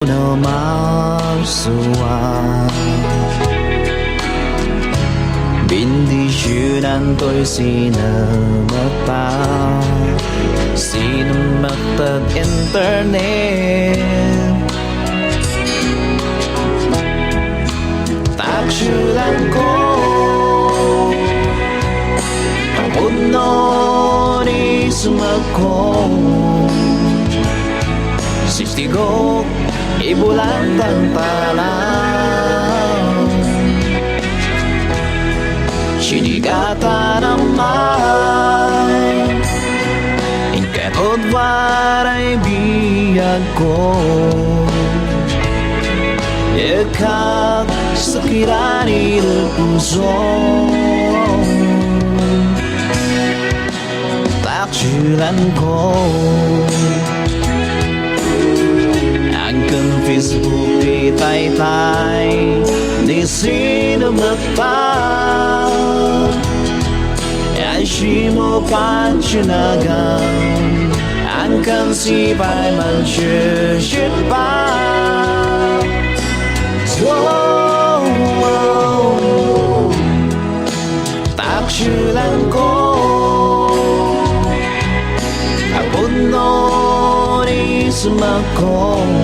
na magsuwan. Bindisyonan ko'y sinamagpa, sinamagpag internet. Taksyulan ko kamuno ni sumakong sistigo ibulan tantalaw. Sinigatan naman ingkatod waray biyag ko. Ekak sekirani puso taksyulan ko angkan Facebook di tay-tay di sino magpa Yashimo pansyanagan angkan sibay mansyushin pa. Taksyulan ko kamuno ni sumakong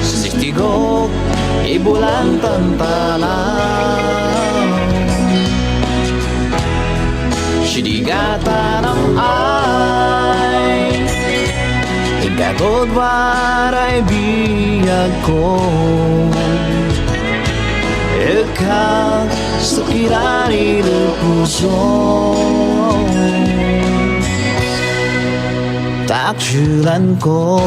sistigo ibulan tantalaw. Sinigatan ang ay ikatod waray biyag ko. Ekak sekirani puso taksyulan ko.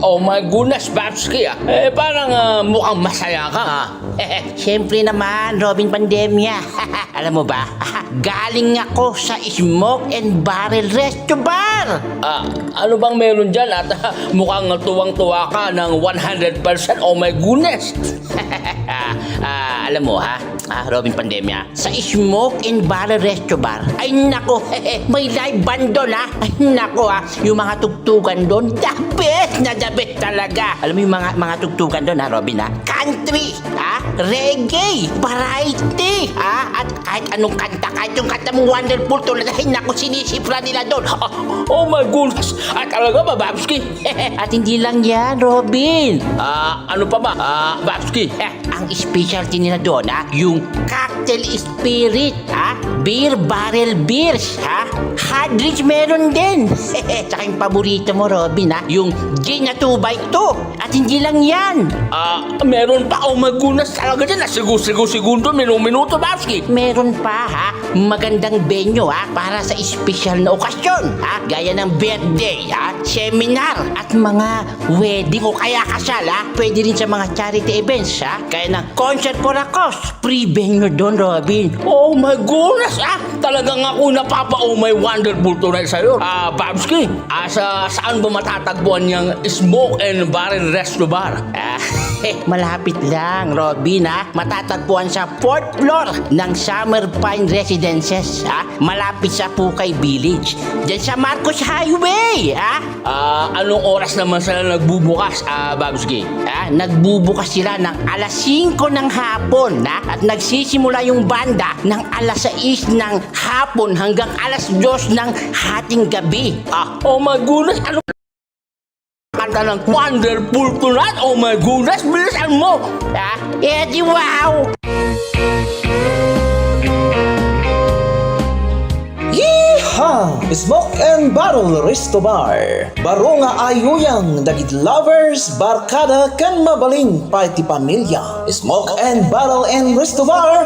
Oh my goodness, Babski parang mukhang masaya ka Siyempre naman, Robin Pandemya. Alam mo ba, galing ako sa Smoke and Barrel Resto Bar. Ano bang meron dyan at mukhang tuwang-tuwa ka ng 100%? Oh my goodness. Alam mo Robin Pandemya, sa Smoke and Barrel Resto Bar, ay nako, may live band doon Ay nako yung mga tugtugan doon, the best na the best talaga. Alam mo yung mga tugtugan doon Robin country, reggae, variety, at kahit anong kanta, kahit yung kanta mong Wonderful tulad, ay nako, sinisipra nila doon. Oh my goodness, talaga ba, Babski? At hindi lang yan, Robin. Ano pa ba, Babski? Ang specialty nila doon, yung cocktail spirit, beer barrel beers, hard drinks meron din. Tsaka yung paborito mo, Robin, yung gin na 2x2. At hindi lang yan. Meron pa, oh my goodness, talaga dyan, segundo, minuto, Babski. Meron pa, magandang venue, para sa espesyal na okasyon, gaya ng birthday, seminar, at mga wedding o kaya kasal, pwede rin sa mga charity events, kaya ng concert for a cause. Free venue doon, Robin. Oh my goodness, talagang ako napapa-oh my wonderful tonight sa'yo. Babski, saan ba matatagpuan niyang Smoke and Barrel Resto Bar? Malapit lang, Robin, matatagpuan sa 4th floor ng Summer Pine Residences, malapit sa Pukay Village, dyan sa Marcos Highway. Anong oras naman sila nagbubukas, Babski? Nagbubukas sila ng alas 5 ng hapon, at nagsisimula yung banda ng alas 6 ng hapon hanggang alas 2 ng hating gabi. Oh my goodness, ano kanta ng Wonderful tonight? Oh my goodness, bilisan mo! Di wow! Smoke and Barrel Resto Bar. Baro nga ayuyang dagit lovers, barkada kan mabaling party pamilya. Smoke and Barrel and Resto Bar.